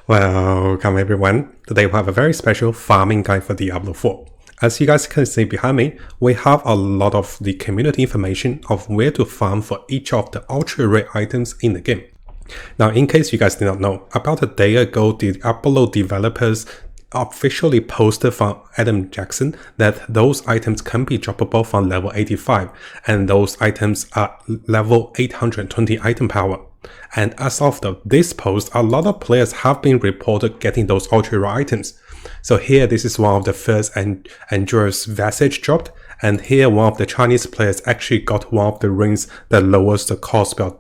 Welcome everyone. Today we have a very special farming guide for Diablo 4. As you guys can see behind me, we have a lot of the community information of where to farm for each of the ultra rare items in the game. Now, in case you guys did not know, about a day ago, the Diablo developers officially posted from Adam Jackson that those items can be droppable from level 85, and those items are level 820 item power. And as of this post, a lot of players have been reported getting those ultra rare items. So here, this is one of the first Endurance Visage dropped, and here one of the Chinese players actually got one of the rings that lowers the cost per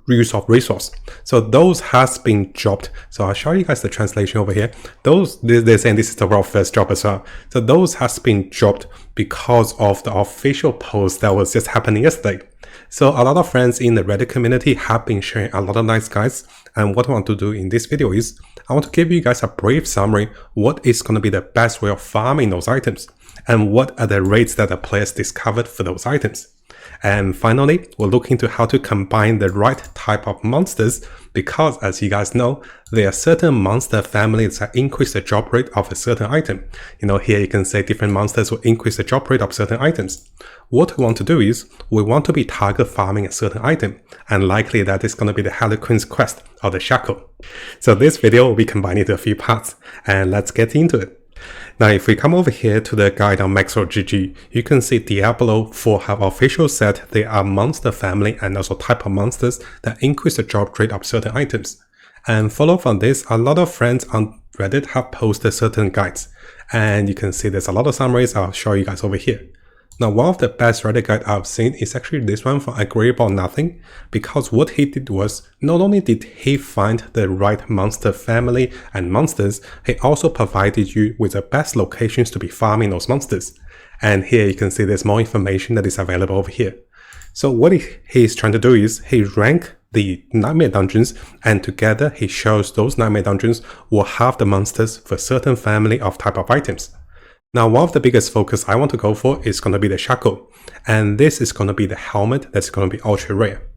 use of resource. So those has been dropped. So I'll show you guys the translation over here. They're saying this is the world first drop as well. So those has been dropped because of the official post that was just happening yesterday. So a lot of friends in the Reddit community have been sharing a lot of nice guides, and what I want to do in this video is I want to give you guys a brief summary what is going to be the best way of farming those items and what are the rates that the players discovered for those items. And finally, we'll look into how to combine the right type of monsters, because as you guys know, there are certain monster families that increase the drop rate of a certain item. Here you can say different monsters will increase the drop rate of certain items. What we want to do is, we want to be target farming a certain item, and likely that is going to be the Harlequin's Quest or the Shackle. So this video will be combined into a few parts, and let's get into it. Now, if we come over here to the guide on Maxwell.gg, you can see Diablo 4 have official said there are monster family and also type of monsters that increase the drop rate of certain items. And follow from this, a lot of friends on Reddit have posted certain guides, and you can see there's a lot of summaries. I'll show you guys over here. Now, one of the best Reddit guide I've seen is actually this one from Agreeable Nothing, because what he did was, not only did he find the right monster family and monsters, he also provided you with the best locations to be farming those monsters. And here you can see there's more information that is available over here. So what he is trying to do is, he rank the Nightmare Dungeons, and together he shows those Nightmare Dungeons will have the monsters for certain family of type of items. Now, one of the biggest focus I want to go for is going to be the Shackle, and this is going to be the helmet that's going to be ultra rare.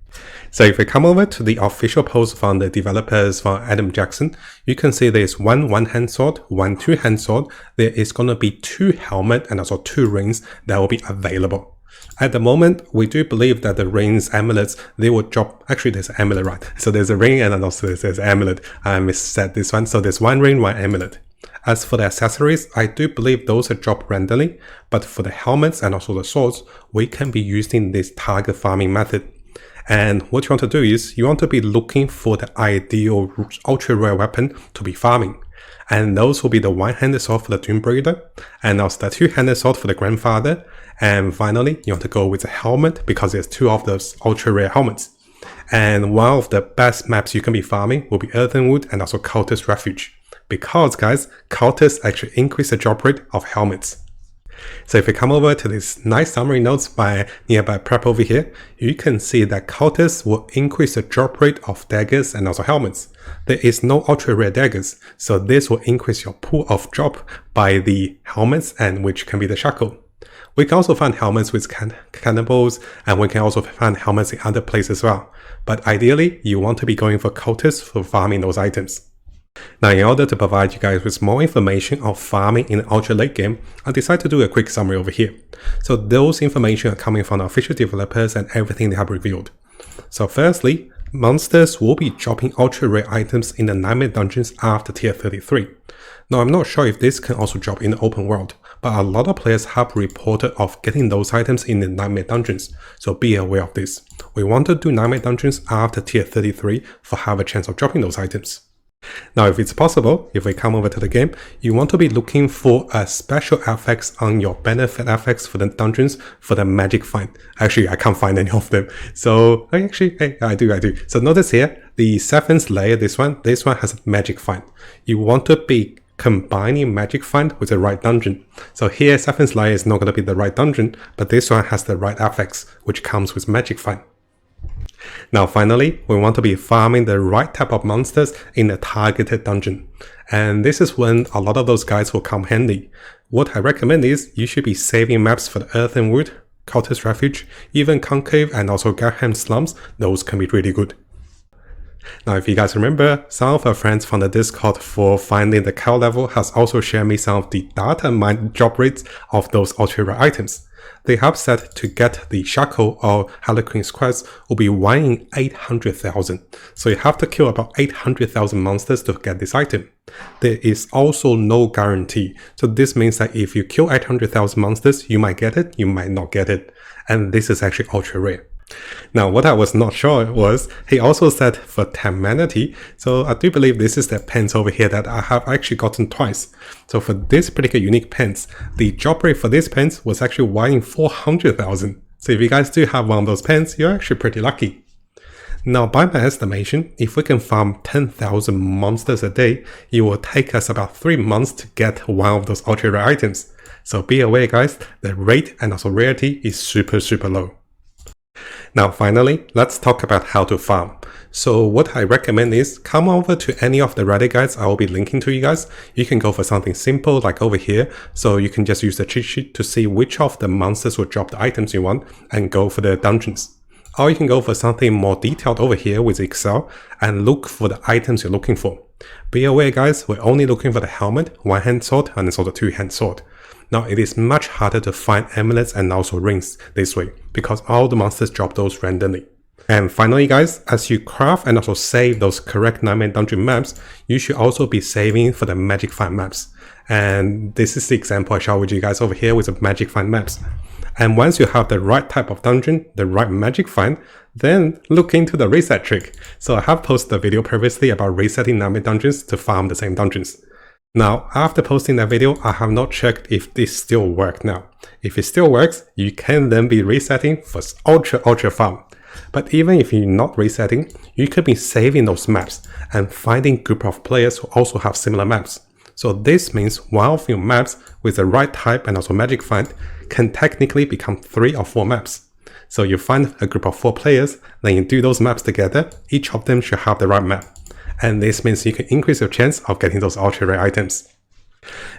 So if we come over to the official post from the developers from Adam Jackson, you can see there's one hand sword, one two-hand sword. There is going to be 2 helmet and also 2 rings that will be available. At the moment, we do believe that the rings, amulets, they will drop. Actually, there's an amulet, right? So there's a ring and then also there's an amulet. I missaid this one. So there's 1 ring, 1 amulet. As for the accessories, I do believe those are dropped randomly, but for the helmets and also the swords, we can be using this target farming method. And what you want to do is, you want to be looking for the ideal ultra rare weapon to be farming. And those will be the one-handed sword for the Doom Breeder, and also the two-handed sword for the Grandfather. And finally, you want to go with the helmet, because there's 2 of those ultra rare helmets. And one of the best maps you can be farming will be Earthenwood and also Cultist Refuge. Because guys, cultists actually increase the drop rate of helmets. So if you come over to this nice summary notes by Nearby Prep over here, you can see that cultists will increase the drop rate of daggers and also helmets. There is no ultra rare daggers, so this will increase your pool of drop by the helmets, and which can be the Shackle. We can also find helmets with cannibals, and we can also find helmets in other places as well. But ideally, you want to be going for cultists for farming those items. Now, in order to provide you guys with more information of farming in the ultra late game, I decided to do a quick summary over here. So those information are coming from the official developers and everything they have revealed. So firstly, monsters will be dropping ultra rare items in the Nightmare Dungeons after tier 33. Now, I'm not sure if this can also drop in the open world, but a lot of players have reported of getting those items in the Nightmare Dungeons, so be aware of this. We want to do Nightmare Dungeons after tier 33 for have a chance of dropping those items. Now, if it's possible, if we come over to the game, you want to be looking for a special effects on your benefit effects for the dungeons for the magic find. Actually, I can't find any of them. So actually, hey, I do. So notice here, the 7th layer, this one has a magic find. You want to be combining magic find with the right dungeon. So here, 7th layer is not going to be the right dungeon, but this one has the right effects, which comes with magic find. Now finally, we want to be farming the right type of monsters in a targeted dungeon. And this is when a lot of those guys will come handy. What I recommend is you should be saving maps for the Earthenwood, Cultist Refuge, even Concave and also Garham Slums. Those can be really good. Now, if you guys remember, some of our friends from the Discord for finding the cow level has also shared me some of the data mine drop rates of those ultra rare items. They have said to get the Shackle or Harlequin's quest will be 1 in 800,000. So you have to kill about 800,000 monsters to get this item. There is also no guarantee. So this means that if you kill 800,000 monsters, you might get it, you might not get it. And this is actually ultra rare. Now, what I was not sure was, he also said for Temerity, so I do believe this is the pens over here that I have actually gotten twice. So for this particular unique pens, the drop rate for this pens was actually 1 in 400,000. So if you guys do have one of those pens, you're actually pretty lucky. Now, by my estimation, if we can farm 10,000 monsters a day, it will take us about 3 months to get one of those ultra rare items. So be aware guys, the rate and also rarity is super low. Now finally, let's talk about how to farm. So what I recommend is come over to any of the Reddit guides I will be linking to you guys. You can go for something simple like over here. So you can just use the cheat sheet to see which of the monsters will drop the items you want and go for the dungeons. Or you can go for something more detailed over here with Excel and look for the items you're looking for. Be aware guys, we're only looking for the helmet, one-hand sword and also the two-hand sword. Now it is much harder to find amulets and also rings this way because all the monsters drop those randomly. And finally guys, as you craft and also save those correct Nightmare Dungeon maps, you should also be saving for the Magic Find maps. And this is the example I showed with you guys over here with the Magic Find maps. And once you have the right type of dungeon, the right Magic Find, then look into the reset trick. So I have posted a video previously about resetting Nightmare Dungeons to farm the same dungeons. Now, after posting that video, I have not checked if this still works now. If it still works, you can then be resetting for ultra farm. But even if you're not resetting, you could be saving those maps and finding a group of players who also have similar maps. So this means one of your maps with the right type and also Magic Find can technically become 3 or 4 maps. So you find a group of 4 players, then you do those maps together, each of them should have the right map. And this means you can increase your chance of getting those ultra rare items.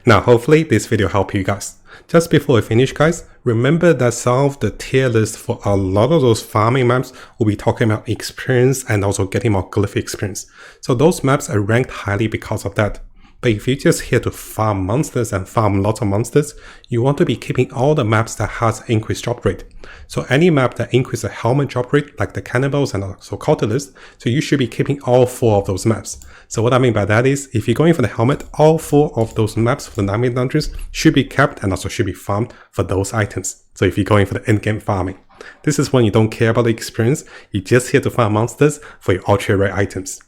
Now hopefully this video helped you guys. Just before we finish guys, remember that some of the tier lists for a lot of those farming maps will be talking about experience and also getting more glyph experience. So those maps are ranked highly because of that. But if you're just here to farm monsters and farm lots of monsters, you want to be keeping all the maps that has increased drop rate. So any map that increases the helmet drop rate, like the Cannibals and also Cultists, so you should be keeping all 4 of those maps. So what I mean by that is, if you're going for the helmet, all 4 of those maps for the Nightmare Dungeons should be kept and also should be farmed for those items. So if you're going for the endgame farming. This is when you don't care about the experience, you're just here to farm monsters for your ultra rare items.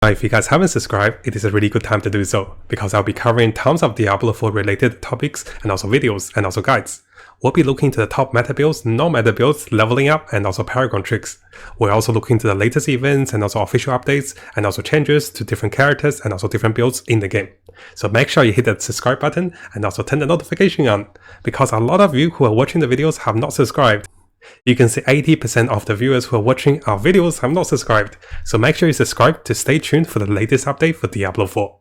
Now, if you guys haven't subscribed, it is a really good time to do so, because I'll be covering tons of Diablo 4 related topics and also videos and also guides. We'll be looking to the top meta builds, non-meta builds, leveling up, and also Paragon tricks. We're also looking to the latest events and also official updates and also changes to different characters and also different builds in the game. So make sure you hit that subscribe button and also turn the notification on, because a lot of you who are watching the videos have not subscribed. You can see 80% of the viewers who are watching our videos have not subscribed, so make sure you subscribe to stay tuned for the latest update for Diablo 4.